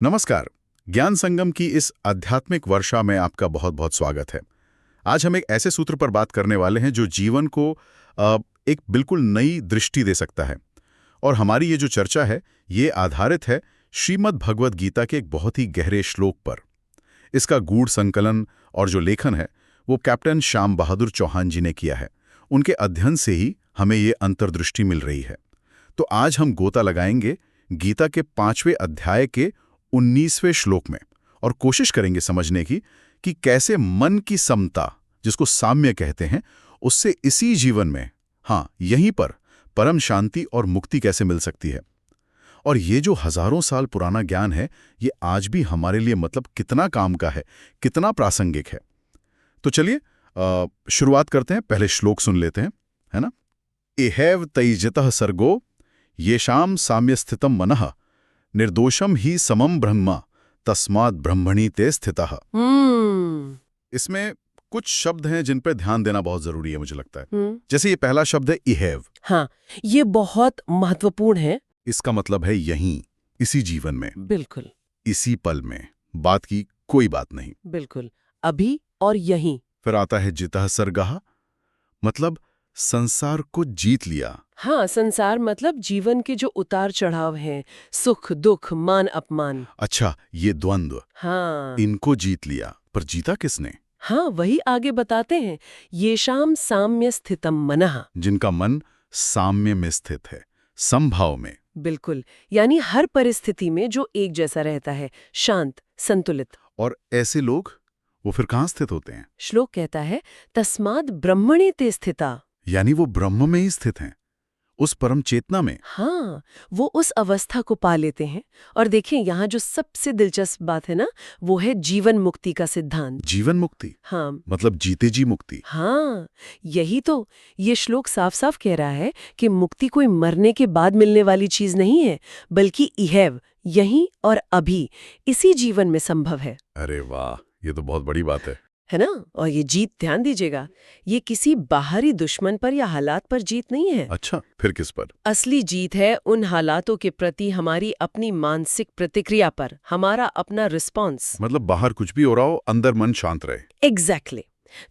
नमस्कार। ज्ञान संगम की इस आध्यात्मिक वर्षा में आपका बहुत बहुत स्वागत है। आज हम एक ऐसे सूत्र पर बात करने वाले हैं जो जीवन को एक बिल्कुल नई दृष्टि दे सकता है। और हमारी ये जो चर्चा है ये आधारित है श्रीमद् भगवद गीता के एक बहुत ही गहरे श्लोक पर। इसका गूढ़ संकलन और जो लेखन है वो कैप्टन श्याम बहादुर चौहान जी ने किया है। उनके अध्ययन से ही हमें ये अंतर्दृष्टि मिल रही है। तो आज हम गोता लगाएंगे गीता के 5वें अध्याय के 19वें श्लोक में और कोशिश करेंगे समझने की कि कैसे मन की समता, जिसको साम्य कहते हैं, उससे इसी जीवन में, हाँ यहीं पर, परम शांति और मुक्ति कैसे मिल सकती है। और ये जो हजारों साल पुराना ज्ञान है ये आज भी हमारे लिए मतलब कितना काम का है, कितना प्रासंगिक है। तो चलिए शुरुआत करते हैं। पहले श्लोक सुन लेते हैं, है ना। इहैव तैजतः सर्गो येषां साम्य स्थितम मनः निर्दोषम ही समम ब्रह्म तस्मात् ब्रह्मणि ते स्थितः। इसमें कुछ शब्द हैं जिन पर ध्यान देना बहुत जरूरी है, मुझे लगता है। जैसे ये पहला शब्द है इहैव। हाँ, ये बहुत महत्वपूर्ण है। इसका मतलब है यहीं, इसी जीवन में, बिल्कुल, इसी पल में, बात की कोई बात नहीं। बिल्कुल, अभी और यहीं। फिर आता है जितः सर्गः, मतलब संसार को जीत लिया। हाँ, संसार मतलब जीवन के जो उतार चढ़ाव हैं, सुख दुख, मान अपमान। अच्छा, ये द्वंद्व, हाँ, इनको जीत लिया। पर जीता किसने? हाँ, वही आगे बताते हैं। येषां साम्य स्थितम मनः, जिनका मन साम्य में स्थित है, समभाव में। बिल्कुल, यानी हर परिस्थिति में जो एक जैसा रहता है, शांत, संतुलित। और ऐसे लोग वो फिर कहाँ स्थित होते हैं? श्लोक कहता है तस्माद् ब्रह्मणि ते स्थिता, यानी वो ब्रह्म में ही स्थित हैं, उस परम चेतना में। हाँ, वो उस अवस्था को पा लेते हैं। और देखें, यहाँ जो सबसे दिलचस्प बात है ना, वो है जीवन मुक्ति का सिद्धांत। जीवन मुक्ति? हाँ, मतलब जीते जी मुक्ति। हाँ, यही तो। ये श्लोक साफ साफ कह रहा है कि मुक्ति कोई मरने के बाद मिलने वाली चीज नहीं है, बल्कि इहैव, यहीं और अभी, इसी जीवन में संभव है। अरे वाह, ये तो बहुत बड़ी बात है ना। और ये जीत, ध्यान दीजिएगा, ये किसी बाहरी दुश्मन पर या हालात पर जीत नहीं है। अच्छा, फिर किस पर? असली जीत है उन हालातों के प्रति हमारी अपनी मानसिक प्रतिक्रिया पर, हमारा अपना रिस्पॉन्स। मतलब बाहर कुछ भी हो रहा हो, अंदर मन शांत रहे। एग्जैक्टली।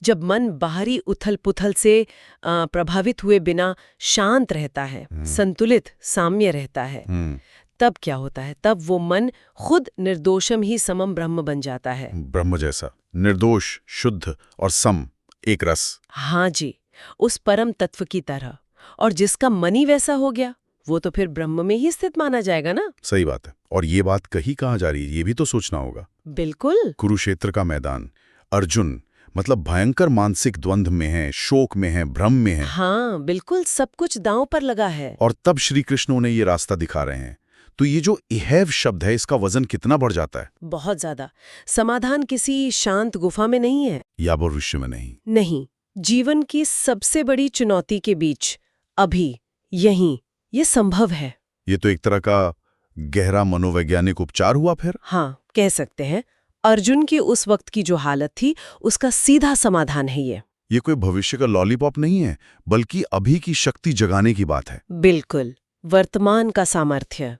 जब मन बाहरी उथल पुथल से प्रभावित हुए बिना शांत रहता है, संतुलित, साम्य रहता है, तब क्या होता है? तब वो मन खुद निर्दोषम ही समम ब्रह्म बन जाता है। ब्रह्म जैसा, निर्दोष, शुद्ध और सम, एक रस। हाँ जी, उस परम तत्व की तरह। और जिसका मन ही वैसा हो गया, वो तो फिर ब्रह्म में ही स्थित माना जाएगा ना। सही बात है। और ये बात कहीं कहाँ जा रही है, ये भी तो सोचना होगा। बिल्कुल। कुरुक्षेत्र का मैदान, अर्जुन मतलब भयंकर मानसिक द्वंद्व में है, शोक में है, भ्रम में है। हाँ, बिल्कुल, सब कुछ दांव पर लगा है। और तब श्री कृष्ण उन्हें ये रास्ता दिखा रहे हैं। तो ये जो इहैव शब्द है, इसका वजन कितना बढ़ जाता है? बहुत ज्यादा। समाधान किसी शांत गुफा में नहीं है, या भविष्य में नहीं। नहीं, जीवन की सबसे बड़ी चुनौती के बीच, अभी, यहीं, ये संभव है। ये तो एक तरह का गहरा मनोवैज्ञानिक उपचार हुआ फिर। हाँ, कह सकते हैं। अर्जुन की उस वक्त की जो हालत थी, उसका सीधा समाधान है ये। ये कोई भविष्य का लॉलीपॉप नहीं है, बल्कि अभी की शक्ति जगाने की बात है। बिल्कुल, वर्तमान का सामर्थ्य।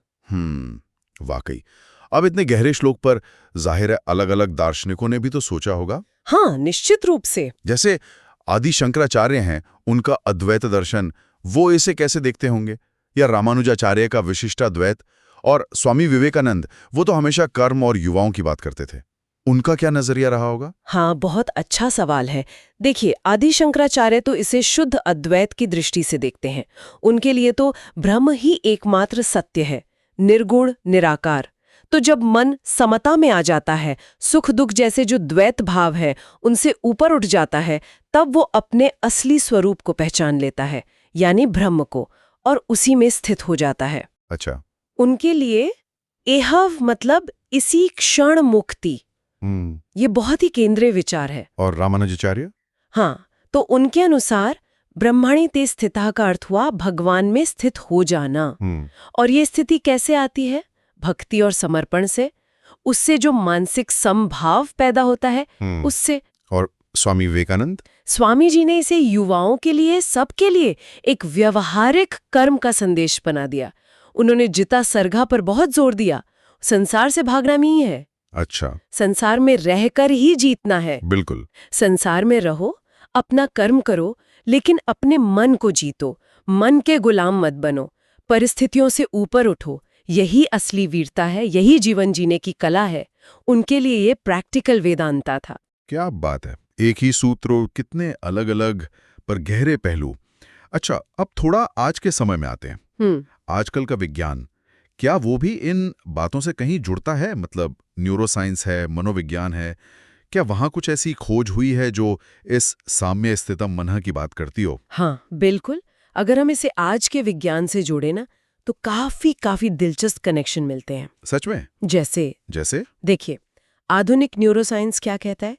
वाकई। अब इतने गहरे श्लोक पर जाहिर है अलग अलग दार्शनिकों ने भी तो सोचा होगा। हाँ, निश्चित रूप से। जैसे आदि शंकराचार्य हैं, उनका अद्वैत दर्शन, वो इसे कैसे देखते होंगे? या रामानुजाचार्य का विशिष्टाद्वैत, और स्वामी विवेकानंद, वो तो हमेशा कर्म और युवाओं की बात करते थे। उनका क्या नजरिया रहा होगा? हाँ, बहुत अच्छा सवाल है। देखिए, आदि शंकराचार्य तो इसे शुद्ध अद्वैत की दृष्टि से देखते हैं। उनके लिए तो ब्रह्म ही एकमात्र सत्य है, निर्गुण, निराकार। तो जब मन समता में आ जाता है, सुख दुख जैसे जो द्वैत भाव है उनसे ऊपर उठ जाता है, तब वो अपने असली स्वरूप को पहचान लेता है, यानी ब्रह्म को, और उसी में स्थित हो जाता है। अच्छा। उनके लिए एहव मतलब इसी क्षण मुक्ति, ये बहुत ही केंद्रीय विचार है। और रामानुजाचार्य? हाँ, तो उनके अनुसार ब्रह्मणि ते स्थितः का अर्थ हुआ भगवान में स्थित हो जाना। और ये स्थिति कैसे आती है? भक्ति और समर्पण से, उससे जो मानसिक समभाव पैदा होता है, उससे। और स्वामी विवेकानंद? स्वामी जी ने इसे युवाओं के लिए, सबके लिए एक व्यवहारिक कर्म का संदेश बना दिया। उन्होंने जिता सरगा पर बहुत जोर दिया। संसार से भागना नहीं है, अच्छा, संसार में रहकर ही जीतना है। बिल्कुल। संसार में रहो, अपना कर्म करो, लेकिन अपने मन को जीतो, मन के गुलाम मत बनो, परिस्थितियों से ऊपर उठो। यही असली वीरता है, यही जीवन जीने की कला है। उनके लिए ये प्रैक्टिकल वेदांता था। क्या बात है, एक ही सूत्र, कितने अलग अलग पर गहरे पहलू। अच्छा, अब थोड़ा आज के समय में आते हैं। आजकल का विज्ञान, क्या वो भी इन बातों से कहीं जुड़ता है? मतलब न्यूरोसाइंस है, मनोविज्ञान है, क्या वहाँ कुछ ऐसी खोज हुई है जो इस साम्य स्थितम मनः की बात करती हो? हाँ, बिल्कुल। अगर हम इसे आज के विज्ञान से जोड़े ना, तो काफी दिलचस्प कनेक्शन मिलते हैं। सच में? जैसे देखिए, आधुनिक न्यूरोसाइंस क्या कहता है?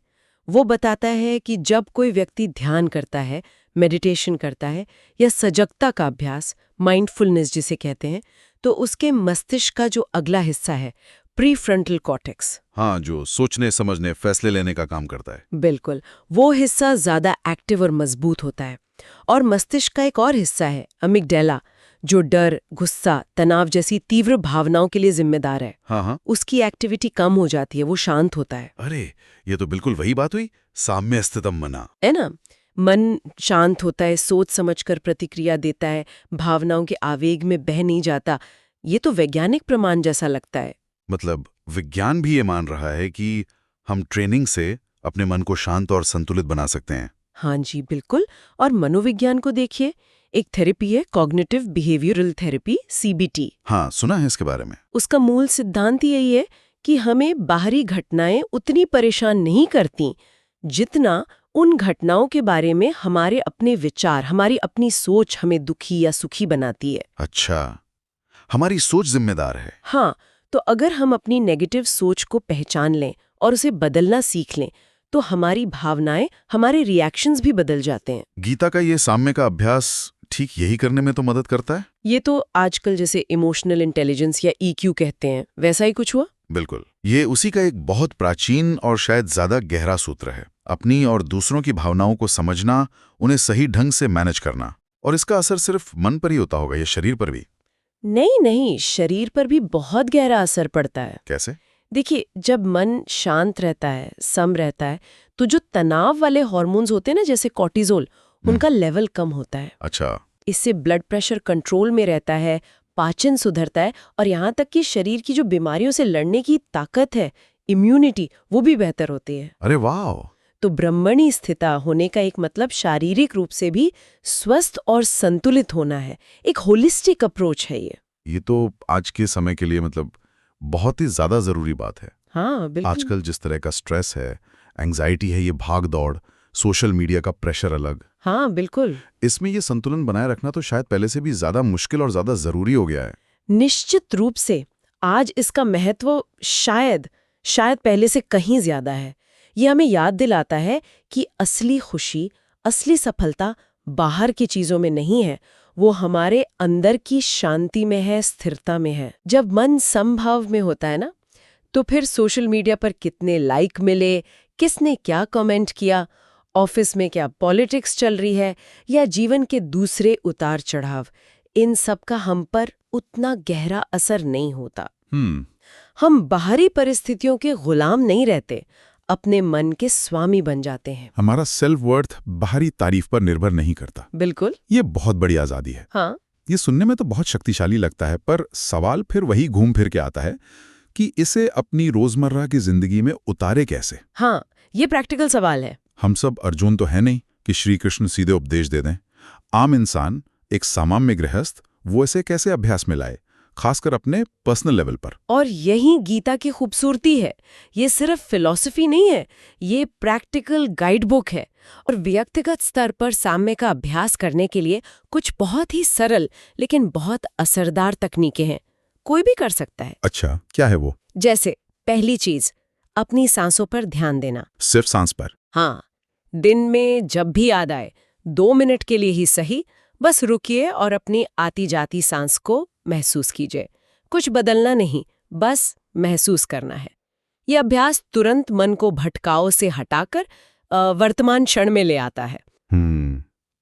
वो बताता है कि जब कोई व्यक्ति ध्यान करता है, मेडिटेशन करता है या सजगता का अभ्यास, माइंडफुलनेस जिसे कहते हैं, तो उसके मस्तिष्क का जो अगला हिस्सा है, प्रीफ्रंटल कॉर्टेक्स, हाँ, जो सोचने समझने फैसले लेने का काम करता है। बिल्कुल, वो हिस्सा ज्यादा एक्टिव और मजबूत होता है। और मस्तिष्क का एक और हिस्सा है, अमिगडाला, जो डर, गुस्सा, तनाव जैसी तीव्र भावनाओं के लिए जिम्मेदार है। हाँ, उसकी एक्टिविटी कम हो जाती है, वो शांत होता है। अरे, ये तो बिल्कुल वही बात हुई, साम्य स्थितम मनः। है ना? मन शांत होता है, सोच समझकर प्रतिक्रिया देता है, भावनाओं के आवेग में बह नहीं जाता। ये तो वैज्ञानिक प्रमाण जैसा लगता है। मतलब विज्ञान भी ये मान रहा है कि हम ट्रेनिंग से अपने मन को शांत और संतुलित बना सकते हैं। हाँ जी, बिल्कुल। और मनोविज्ञान को देखिए, एक थेरेपी है, कॉग्निटिव बिहेवियरल थेरेपी, सीबीटी। हाँ, सुना है इसके बारे में। उसका मूल सिद्धांत यही है कि हमें बाहरी घटनाएं उतनी परेशान नहीं करती जितना उन घटनाओं के बारे में हमारे अपने विचार, हमारी अपनी सोच हमें दुखी या सुखी बनाती है। अच्छा, हमारी सोच जिम्मेदार है। हाँ, तो अगर हम अपनी नेगेटिव सोच को पहचान लें और उसे बदलना सीख लें, तो हमारी भावनाएं, हमारे रिएक्शंस भी बदल जाते हैं। गीता का ये साम्य का अभ्यास ठीक यही करने में तो मदद करता है? ये तो आजकल जैसे इमोशनल इंटेलिजेंस या ईक्यू कहते हैं, वैसा ही कुछ हुआ। बिल्कुल, ये उसी का एक बहुत प्राचीन और शायद ज्यादा गहरा सूत्र है। अपनी और दूसरों की भावनाओं को समझना, उन्हें सही ढंग से मैनेज करना। और इसका असर सिर्फ मन पर ही होता होगा या शरीर पर भी? नहीं, शरीर पर भी बहुत गहरा असर पड़ता है। कैसे? देखिए, जब मन शांत रहता है, सम रहता है, तो जो तनाव वाले हार्मोन्स होते हैं ना, जैसे कॉर्टिसोल, उनका लेवल कम होता है। अच्छा, इससे ब्लड प्रेशर कंट्रोल में रहता है, पाचन सुधरता है, और यहाँ तक कि शरीर की जो बीमारियों से लड़ने की ताकत है, इम्यूनिटी, वो भी बेहतर होती है। अरे वाह! तो ब्रह्मणी स्थिता होने का एक मतलब शारीरिक रूप से भी स्वस्थ और संतुलित होना है। एक होलिस्टिक अप्रोच है ये। ये तो आज के समय के लिए मतलब बहुत ही ज्यादा जरूरी बात है। हाँ, बिल्कुल। आजकल जिस तरह का स्ट्रेस है, एंग्जाइटी है, ये भाग दौड़, सोशल मीडिया का प्रेशर अलग, हाँ, बिल्कुल। इसमें ये संतुलन बनाए रखना तो शायद पहले से भी ज्यादा मुश्किल और ज्यादा जरूरी हो गया है। निश्चित रूप से आज इसका महत्व शायद पहले से कहीं ज्यादा है। ये हमें याद दिलाता है कि असली खुशी, असली सफलता बाहर की चीजों में नहीं है, वो हमारे अंदर की शांति में है, स्थिरता में है। जब मन समभाव में होता है ना, तो फिर सोशल मीडिया पर कितने लाइक मिले, किसने क्या कमेंट किया, ऑफिस में क्या पॉलिटिक्स चल रही है, या जीवन के दूसरे उतार चढ़ाव, इन सब का हम पर उतना गहरा असर नहीं होता। हम बाहरी परिस्थितियों के गुलाम नहीं रहते, अपने मन के स्वामी बन जाते हैं। हमारा सेल्फ वर्थ बाहरी तारीफ पर निर्भर नहीं करता। बिल्कुल। ये बहुत बड़ी आजादी है। हाँ, ये सुनने में तो बहुत शक्तिशाली लगता है, पर सवाल फिर वही घूम फिर के आता है कि इसे अपनी रोजमर्रा की जिंदगी में उतारे कैसे। हाँ, ये प्रैक्टिकल सवाल है। हम सब अर्जुन तो है नहीं कि श्री कृष्ण सीधे उपदेश दे दें। आम इंसान, एक सामान्य गृहस्थ, वो इसे कैसे अभ्यास में लाए, खासकर अपने पर्सनल लेवल पर। और यही गीता की खूबसूरती है। ये सिर्फ फिलॉसफी नहीं है, ये प्रैक्टिकल गाइड बुक है। और व्यक्तिगत स्तर पर साम्य का अभ्यास करने के लिए कुछ बहुत ही सरल लेकिन बहुत असरदार तकनीकें हैं। कोई भी कर सकता है। अच्छा, क्या है वो? जैसे पहली चीज, अपनी सांसों पर ध्यान देना। सिर्फ सांस पर? हाँ, दिन में जब भी याद आए, 2 मिनट के लिए ही सही, बस रुकिए और अपनी आती जाती सांस को महसूस कीजिए। कुछ बदलना नहीं, बस महसूस करना है। ये अभ्यास तुरंत मन को भटकाव से हटाकर वर्तमान क्षण में ले आता है।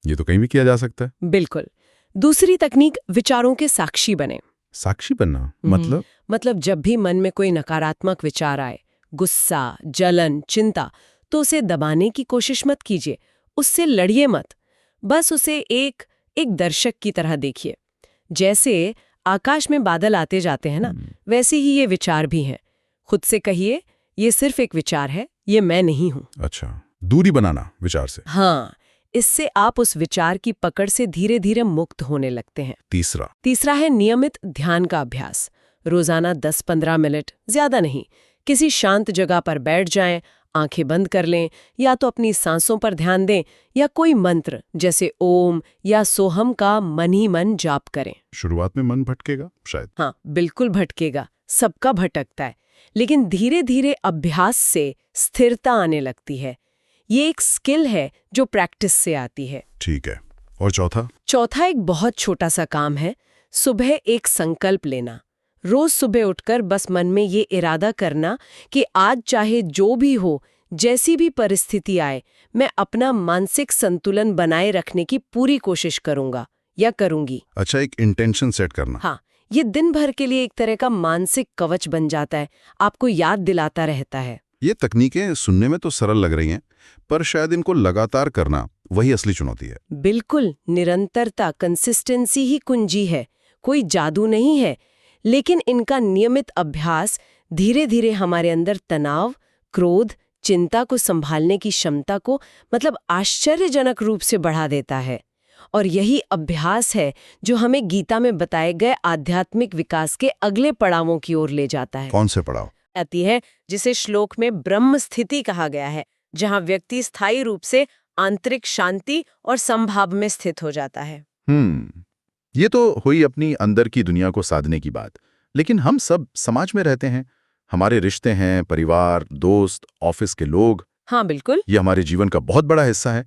ये तो कहीं भी किया जा सकता है। बिल्कुल। दूसरी तकनीक, विचारों के साक्षी बने। साक्षी बनना मतलब जब भी मन में कोई नकारात्मक विचार आए, गुस्सा, जलन, चिंता, तो उसे दबाने की कोशिश मत कीजिए, उससे लड़िए मत। बस उसे एक दर्शक की तरह देखिए। जैसे आकाश में बादल आते जाते हैं ना, वैसे ही ये विचार भी हैं। खुद से कहिए, ये सिर्फ एक विचार है, ये मैं नहीं हूं। अच्छा, दूरी बनाना विचार से। हाँ, इससे आप उस विचार की पकड़ से धीरे धीरे मुक्त होने लगते हैं। तीसरा है नियमित ध्यान का अभ्यास। रोजाना 10-15 मिनट, ज्यादा नहीं, किसी शांत जगह पर बैठ जाएं, आंखें बंद कर लें, या तो अपनी सांसों पर ध्यान दें, या कोई मंत्र जैसे ओम या सोहम का मन ही मन जाप करें। शुरुआत में मन भटकेगा शायद। हाँ, बिल्कुल भटकेगा, सबका भटकता है, लेकिन धीरे धीरे अभ्यास से स्थिरता आने लगती है। ये एक स्किल है जो प्रैक्टिस से आती है। ठीक है। और चौथा एक बहुत छोटा सा काम है, सुबह एक संकल्प लेना। रोज सुबह उठकर बस मन में ये इरादा करना कि आज चाहे जो भी हो, जैसी भी परिस्थिति आए, मैं अपना मानसिक संतुलन बनाए रखने की पूरी कोशिश करूंगा या करूंगी। अच्छा, एक इंटेंशन सेट करना। हाँ, ये दिन भर के लिए एक तरह का मानसिक कवच बन जाता है, आपको याद दिलाता रहता है। ये तकनीकें सुनने में तो सरल लग रही हैं, पर शायद इनको लगातार करना वही असली चुनौती है। बिल्कुल, निरंतरता, कंसिस्टेंसी ही कुंजी है, कोई जादू नहीं है। लेकिन इनका नियमित अभ्यास धीरे धीरे हमारे अंदर तनाव, क्रोध, चिंता को संभालने की क्षमता को आश्चर्यजनक रूप से बढ़ा देता है। और यही अभ्यास है जो हमें गीता में बताए गए आध्यात्मिक विकास के अगले पड़ावों की ओर ले जाता है। कौन से पड़ाव? आती है जिसे श्लोक में ब्रह्म स्थिति कहा गया है, जहां व्यक्ति स्थायी रूप से आंतरिक शांति और संभाव में स्थित हो जाता है। ये तो हुई अपनी अंदर की दुनिया को साधने की बात। लेकिन हम सब समाज में रहते हैं, हमारे रिश्ते हैं, परिवार, दोस्त, ऑफिस के लोग। हाँ बिल्कुल, ये हमारे जीवन का बहुत बड़ा हिस्सा है।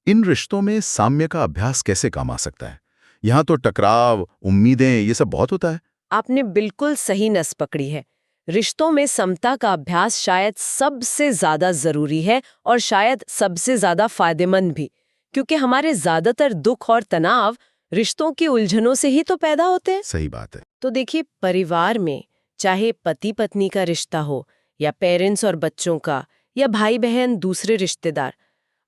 इन रिश्तों में साम्य का अभ्यास कैसे काम आ सकता है? यहाँ तो टकराव, उम्मीदें, ये सब बहुत होता है। आपने बिल्कुल सही नस पकड़ी है। रिश्तों में समता का अभ्यास शायद सबसे ज्यादा जरूरी है और शायद सबसे ज्यादा फायदेमंद भी, क्योंकि हमारे ज्यादातर दुख और तनाव रिश्तों की उलझनों से ही तो पैदा होते हैं। सही बात है। तो देखिए, परिवार में चाहे पति पत्नी का रिश्ता हो, या पेरेंट्स और बच्चों का, या भाई बहन, दूसरे रिश्तेदार,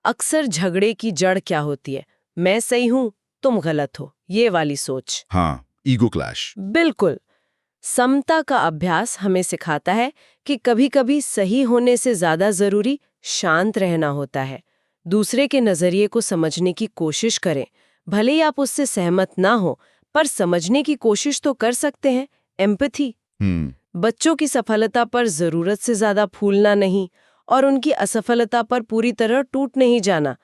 अक्सर झगड़े की जड़ क्या होती है? मैं सही हूं, तुम गलत हो, ये वाली सोच। हाँ, ईगो क्लैश। बिल्कुल। समता का अभ्यास हमें सिखाता है कि कभी-कभी सही होने से ज्यादा जरूरी शांत रहना होता है। दूसरे के नजरिए को समझने की कोशिश करें, भले ही आप उससे सहमत ना हो, पर समझने की कोशिश तो कर सकते हैं। एम्पैथी। बच्चों की सफलता पर जरूरत से ज्यादा फूलना नहीं और उनकी असफलता पर पूरी तरह टूट नहीं जाना।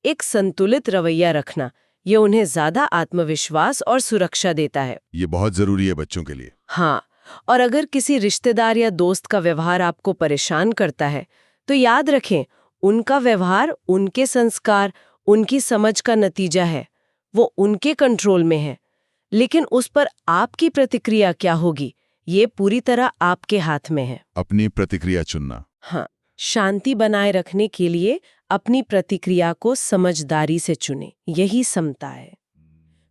एक संतुलित रवैया रखना, ये उन्हें ज्यादा आत्मविश्वास और सुरक्षा देता है। ये बहुत जरूरी है बच्चों के लिए। हाँ, और अगर किसी रिश्तेदार या दोस्त का व्यवहार आपको परेशान करता है, तो याद रखें, उनका व्यवहार उनके संस्कार, उनकी समझ का नतीजा है। वो उनके कंट्रोल में है, लेकिन उस पर आपकी प्रतिक्रिया क्या होगी, ये पूरी तरह आपके हाथ में है। अपनी प्रतिक्रिया चुनना। हाँ, शांति बनाए रखने के लिए अपनी प्रतिक्रिया को समझदारी से चुनें, यही समता है।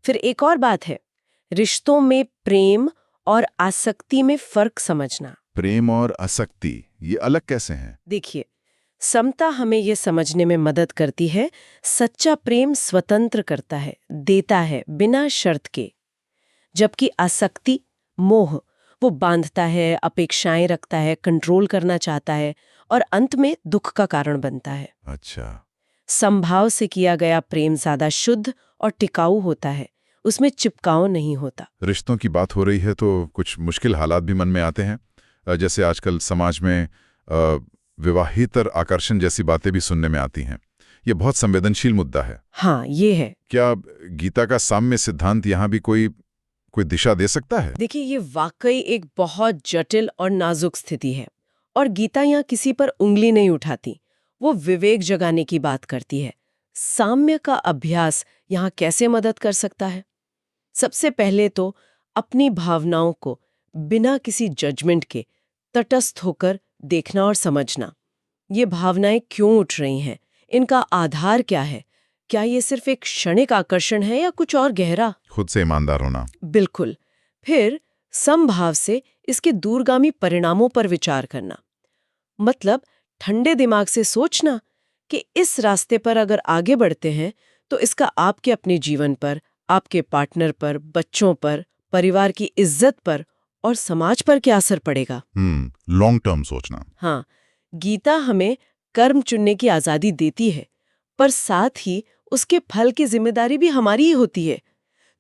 फिर एक और बात है, रिश्तों में प्रेम और आसक्ति में फर्क समझना। प्रेम और आसक्ति, ये अलग कैसे हैं? देखिए, समता हमें ये समझने में मदद करती है, सच्चा प्रेम स्वतंत्र करता है, देता है बिना शर्त के, जबकि आसक्ति, मोह, वो बांधता है, अपेक्षाएं रखता है, कंट्रोल करना चाहता है और अंत में दुख का कारण बनता है। अच्छा। संभाव से किया गया प्रेम ज्यादा शुद्ध और टिकाऊ होता है, उसमें चिपकाव नहीं होता। रिश्तों की बात हो रही है तो कुछ मुश्किल हालात भी मन में आते हैं, जैसे आजकल समाज में विवाहितर आकर्षण जैसी बातें भी सुनने में आती हैं। ये बहुत संवेदनशील मुद्दा है। हाँ, ये है। क्या गीता का साम्य सिद्धांत यहाँ भी कोई दिशा दे सकता है? देखिए, ये वाकई एक बहुत जटिल और नाजुक स्थिति है, और गीता यहाँ किसी पर उंगली नहीं उठाती, वो विवेक जगाने की बात करती है। साम्य का अभ्यास यहाँ कैसे मदद कर सकता है? सबसे पहले तो अपनी भावनाओं को बिना किसी जजमेंट के तटस्थ होकर देखना और समझना। ये भावनाएं क्यों उठ रही हैं? इनका आधार क्या है? क्या ये सिर्फ एक क्षणिक आकर्षण है या कुछ और गहरा? खुद से ईमानदार होना। बिल्कुल। फिर समभाव से इसके दूरगामी परिणामों पर विचार करना, मतलब ठंडे दिमाग से सोचना कि इस रास्ते पर अगर आगे बढ़ते हैं तो इसका आपके अपने जीवन पर, आपके पार्टनर पर, बच्चों पर, परिवार की इज्जत पर और समाज पर क्या असर पड़ेगा। लॉन्ग टर्म सोचना। हाँ, गीता हमें कर्म चुनने की आजादी देती है, पर साथ ही उसके फल की जिम्मेदारी भी हमारी ही होती है।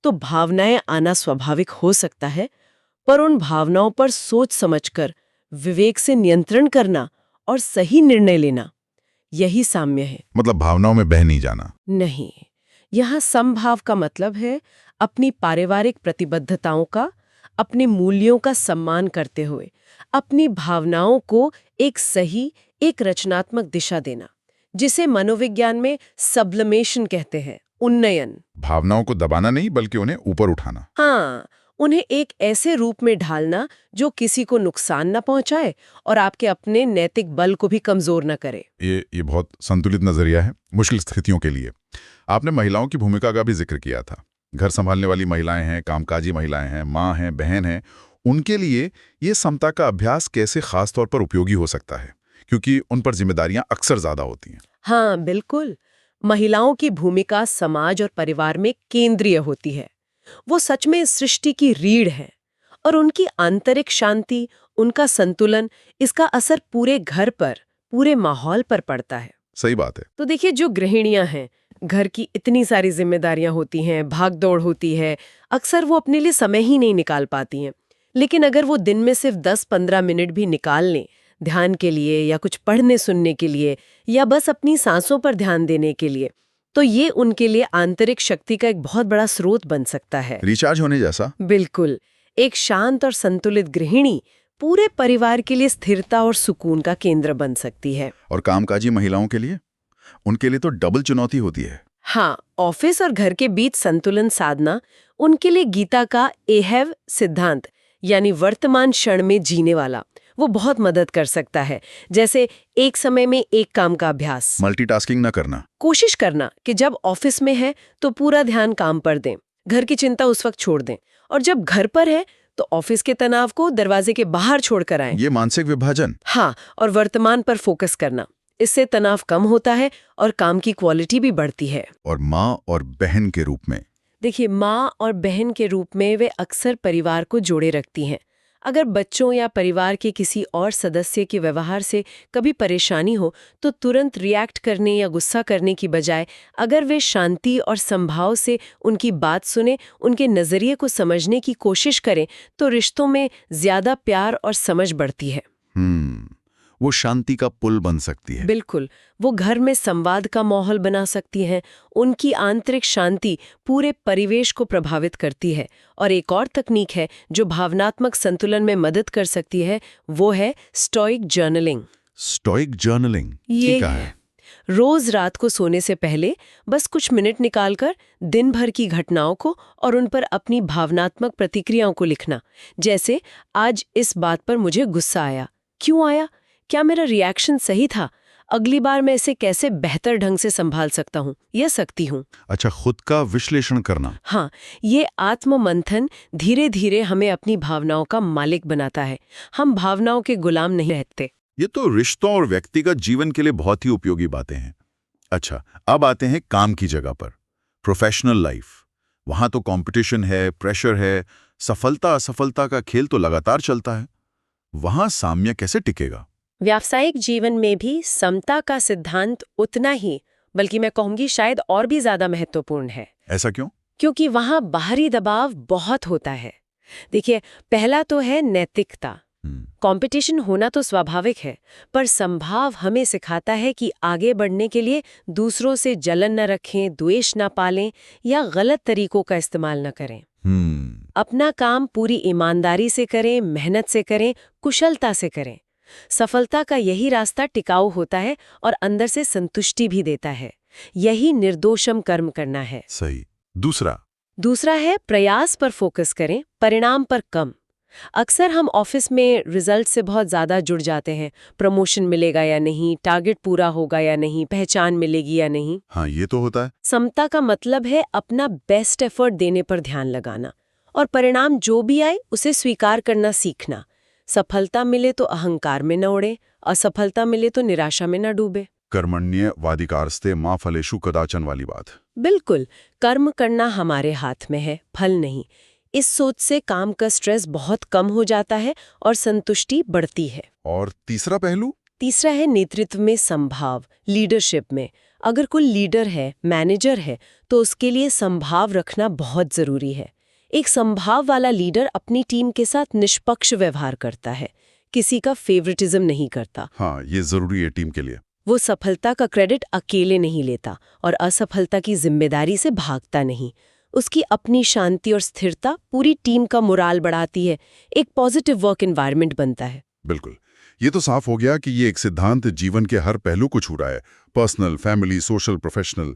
तो भावनाएं आना स्वाभाविक हो सकता है, पर उन भावनाओं पर सोच समझकर विवेक से नियंत्रण करना और सही निर्णय लेना, यही साम्य है। मतलब भावनाओं में बह नहीं जाना। नहीं, यहाँ समभाव का मतलब है अपनी पारिवारिक प्रतिबद्धताओं का, अपने मूल्यों का सम्मान करते हुए अपनी भावनाओं को एक सही, एक रचनात्मक दिशा देना, जिसे मनोविज्ञान में सब्लिमेशन कहते हैं, उन्नयन। भावनाओं को दबाना नहीं, बल्कि उन्हें ऊपर उठाना। हाँ, उन्हें एक ऐसे रूप में ढालना जो किसी को नुकसान न पहुंचाए और आपके अपने नैतिक बल को भी कमजोर न करे। ये बहुत संतुलित नजरिया है मुश्किल स्थितियों के लिए। आपने महिलाओं की भूमिका का भी जिक्र किया था। घर संभालने वाली महिलाएं हैं, कामकाजी महिलाएं हैं, माँ हैं, बहन हैं, उनके लिए ये समता का अभ्यास कैसे खास तौर पर उपयोगी हो सकता है, क्योंकि उन पर जिम्मेदारियां अक्सर ज्यादा होती हैं। हाँ, बिल्कुल। महिलाओं की भूमिका समाज और परिवार में केंद्रीय होती है। वो सच में सृष्टि की रीढ़ है और उनकी आंतरिक शांति, उनका संतुलन, इसका असर पूरे घर पर, पूरे माहौल पर पड़ता है। सही बात है। तो देखिए, जो गृहिणियां हैं, घर की इतनी सारी जिम्मेदारियां होती हैं, भागदौड़ होती है, अक्सर वो अपने लिए समय ही नहीं निकाल पाती हैं। लेकिन अगर वो दिन में सिर्फ 10-15 मिनट भी निकाल लें ध्यान के लिए या कुछ पढ़ने सुनने के लिए या बस अपनी सांसों पर ध्यान देने के लिए, तो ये उनके लिए आंतरिक शक्ति का एक बहुत बड़ा स्रोत बन सकता है। रिचार्ज होने जैसा। बिल्कुल। एक शांत और संतुलित गृहिणी पूरे परिवार के लिए स्थिरता और सुकून का केंद्र बन सकती है। और कामकाजी महिलाओं के लिए, उनके लिए तो डबल चुनौती होती है। हाँ, ऑफिस और घर के बीच संतुलन साधना उनके लिए गीता का एहव सिद्धांत, यानी वर्तमान क्षण में जीने वाला, वो बहुत मदद कर सकता है। जैसे एक समय में एक काम का अभ्यास, मल्टीटास्किंग न करना। कोशिश करना कि जब ऑफिस में है तो पूरा ध्यान काम पर दें, घर की चिंता उस वक्त छोड़ दें, और जब घर पर है तो ऑफिस के तनाव को दरवाजे के बाहर छोड़कर आएं। ये मानसिक विभाजन। हाँ, और वर्तमान पर फोकस करना, इससे तनाव कम होता है और काम की क्वालिटी भी बढ़ती है। और माँ और बहन के रूप में, देखिए, माँ और बहन के रूप में वे अक्सर परिवार को जोड़े रखती हैं। अगर बच्चों या परिवार के किसी और सदस्य के व्यवहार से कभी परेशानी हो तो तुरंत रिएक्ट करने या गुस्सा करने की बजाय अगर वे शांति और संभाव से उनकी बात सुने, उनके नजरिए को समझने की कोशिश करें, तो रिश्तों में ज्यादा प्यार और समझ बढ़ती है। वो शांति का पुल बन सकती है। बिल्कुल, वो घर में संवाद का माहौल बना सकती हैं। उनकी आंतरिक शांति पूरे परिवेश को प्रभावित करती है। और एक और तकनीक है जो भावनात्मक संतुलन में मदद कर सकती है, वो है स्टोइक जर्नलिंग। स्टोइक जर्नलिंग ये क्या है? रोज रात को सोने से पहले बस कुछ मिनट निकालकर दिन भर की घटनाओं को और उन पर अपनी भावनात्मक प्रतिक्रियाओं को लिखना। जैसे, आज इस बात पर मुझे गुस्सा आया, क्यों आया, क्या मेरा रिएक्शन सही था, अगली बार मैं इसे कैसे बेहतर ढंग से संभाल सकता हूँ या सकती हूँ। अच्छा, खुद का विश्लेषण करना। हाँ, ये आत्ममंथन धीरे धीरे हमें अपनी भावनाओं का मालिक बनाता है। हम भावनाओं के गुलाम नहीं रहते। ये तो रिश्तों और व्यक्तिगत जीवन के लिए बहुत ही उपयोगी बातें हैं। अच्छा, अब आते हैं काम की जगह पर, प्रोफेशनल लाइफ। वहां तो कंपटीशन है, प्रेशर है, सफलता असफलता का खेल तो लगातार चलता है। वहां साम्य कैसे टिकेगा? व्यावसायिक जीवन में भी समता का सिद्धांत उतना ही, बल्कि मैं कहूंगी शायद और भी ज्यादा महत्वपूर्ण है। ऐसा क्यों? क्योंकि वहां बाहरी दबाव बहुत होता है। देखिए, पहला तो है नैतिकता। कंपटीशन होना तो स्वाभाविक है, पर संभाव हमें सिखाता है कि आगे बढ़ने के लिए दूसरों से जलन न रखें, द्वेष न पालें या गलत तरीकों का इस्तेमाल न करें। अपना काम पूरी ईमानदारी से करें, मेहनत से करें, कुशलता से करें। सफलता का यही रास्ता टिकाऊ होता है और अंदर से संतुष्टि भी देता है। यही निर्दोषम कर्म करना है। सही। दूसरा है प्रयास पर फोकस करें, परिणाम पर कम। अक्सर हम ऑफिस में रिजल्ट से बहुत ज्यादा जुड़ जाते हैं। प्रमोशन मिलेगा या नहीं, टारगेट पूरा होगा या नहीं, पहचान मिलेगी या नहीं। हाँ, ये तो होता है। समता का मतलब है अपना बेस्ट एफर्ट देने पर ध्यान लगाना और परिणाम जो भी आए उसे स्वीकार करना सीखना। सफलता मिले तो अहंकार में न उड़े, असफलता मिले तो निराशा में न डूबे। कर्मण्येवाधिकारस्ते मा फलेषु कदाचन वाली बात। बिल्कुल, कर्म करना हमारे हाथ में है, फल नहीं। इस सोच से काम का स्ट्रेस बहुत कम हो जाता है और संतुष्टि बढ़ती है। और तीसरा पहलू? तीसरा है नेतृत्व में संभाव, लीडरशिप में। अगर कोई लीडर है, मैनेजर है, तो उसके लिए संभाव रखना बहुत जरूरी है। एक संभाव वाला लीडर अपनी टीम के साथ निष्पक्ष व्यवहार करता है, किसी का फेवरेटिज्म नहीं करता। हाँ, ये जरूरी है टीम के लिए। वो सफलता का क्रेडिट अकेले नहीं लेता और असफलता की जिम्मेदारी से भागता नहीं। उसकी अपनी शांति और स्थिरता पूरी टीम का मोराल बढ़ाती है, एक पॉजिटिव वर्क एनवायरनमेंट बनता है। बिल्कुल, ये तो साफ हो गया कि ये एक सिद्धांत जीवन के हर पहलू को छू रहा है, पर्सनल, फैमिली, सोशल, प्रोफेशनल।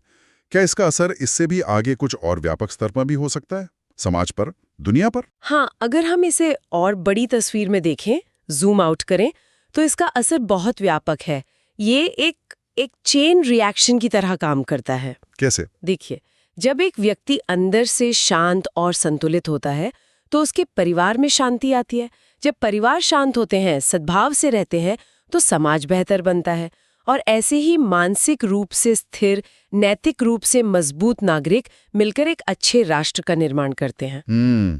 क्या इसका असर इससे भी आगे कुछ और व्यापक स्तर पर भी हो सकता है, समाज पर, दुनिया पर? हाँ, अगर हम इसे और बड़ी तस्वीर में देखें, जूम आउट करें, तो इसका असर बहुत व्यापक है। ये एक चेन रिएक्शन की तरह काम करता है। कैसे? देखिए, जब एक व्यक्ति अंदर से शांत और संतुलित होता है तो उसके परिवार में शांति आती है। जब परिवार शांत होते हैं, सद्भाव से रहते हैं, तो समाज बेहतर बनता है। और ऐसे ही मानसिक रूप से स्थिर, नैतिक रूप से मजबूत नागरिक मिलकर एक अच्छे राष्ट्र का निर्माण करते हैं,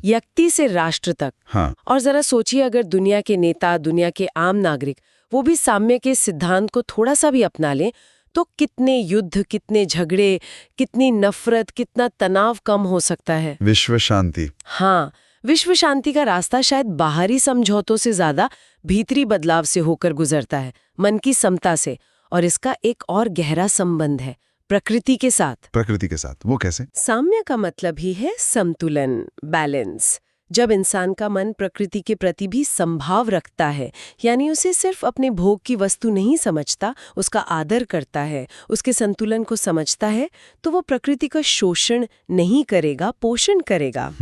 व्यक्ति से राष्ट्र तक। हाँ। और जरा सोचिए, अगर दुनिया के नेता, दुनिया के आम नागरिक वो भी साम्य के सिद्धांत को थोड़ा सा भी अपना लें, तो कितने युद्ध, कितने झगड़े, कितनी नफरत, कितना तनाव कम हो सकता है। विश्व शांति। हाँ, विश्व शांति का रास्ता शायद बाहरी समझौतों से ज्यादा भीतरी बदलाव से होकर गुजरता है, मन की समता से। और इसका एक और गहरा संबंध है प्रकृति के साथ। प्रकृति के साथ? वो कैसे? साम्य का मतलब ही है संतुलन, बैलेंस। जब इंसान का मन प्रकृति के प्रति भी संभाव रखता है, यानी उसे सिर्फ अपने भोग की वस्तु नहीं समझता, उसका आदर करता है, उसके संतुलन को समझता है, तो वो प्रकृति का शोषण नहीं करेगा, पोषण करेगा।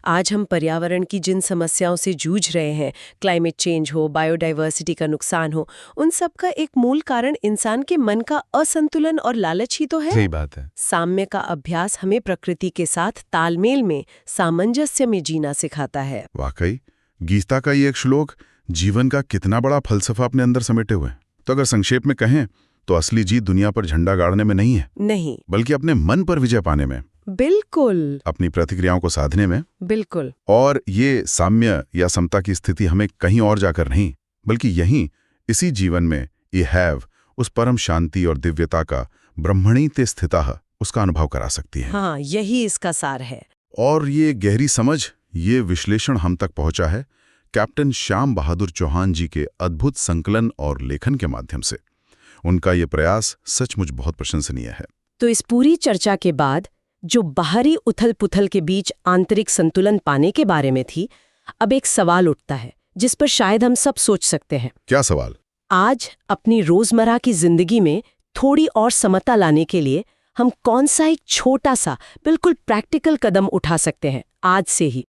आज हम पर्यावरण की जिन समस्याओं से जूझ रहे हैं, क्लाइमेट चेंज हो, बायोडाइवर्सिटी का नुकसान हो, उन सब का एक मूल कारण इंसान के मन का असंतुलन और लालच ही तो है। सही बात है। साम्य का अभ्यास हमें प्रकृति के साथ तालमेल में, सामंजस्य में जीना सिखाता है। वाकई, गीता का ये एक श्लोक जीवन का कितना बड़ा फलसफा अपने अंदर समेटे हुए। तो अगर संक्षेप में कहें तो असली जीत दुनिया पर झंडा गाड़ने में नहीं है, नहीं, बल्कि अपने मन पर विजय पाने में। बिल्कुल, अपनी प्रतिक्रियाओं को साधने में। बिल्कुल। और ये साम्य या समता की स्थिति हमें कहीं और जाकर नहीं, बल्कि यहीं, इसी जीवन में ये हैव, उस परम शांति और दिव्यता का ब्रह्मणीते स्थितः, उसका अनुभव करा सकती है। हाँ, यही इसका सार है। और ये गहरी समझ, ये विश्लेषण हम तक पहुंचा है कैप्टन श्याम बहादुर चौहान जी के अद्भुत संकलन और लेखन के माध्यम से। उनका ये प्रयास सचमुच बहुत प्रशंसनीय है। तो इस पूरी चर्चा के बाद जो बाहरी उथल-पुथल के बीच आंतरिक संतुलन पाने के बारे में थी, अब एक सवाल उठता है जिस पर शायद हम सब सोच सकते हैं। क्या सवाल? आज अपनी रोजमर्रा की जिंदगी में थोड़ी और समता लाने के लिए हम कौन सा एक छोटा सा, बिल्कुल प्रैक्टिकल कदम उठा सकते हैं आज से ही?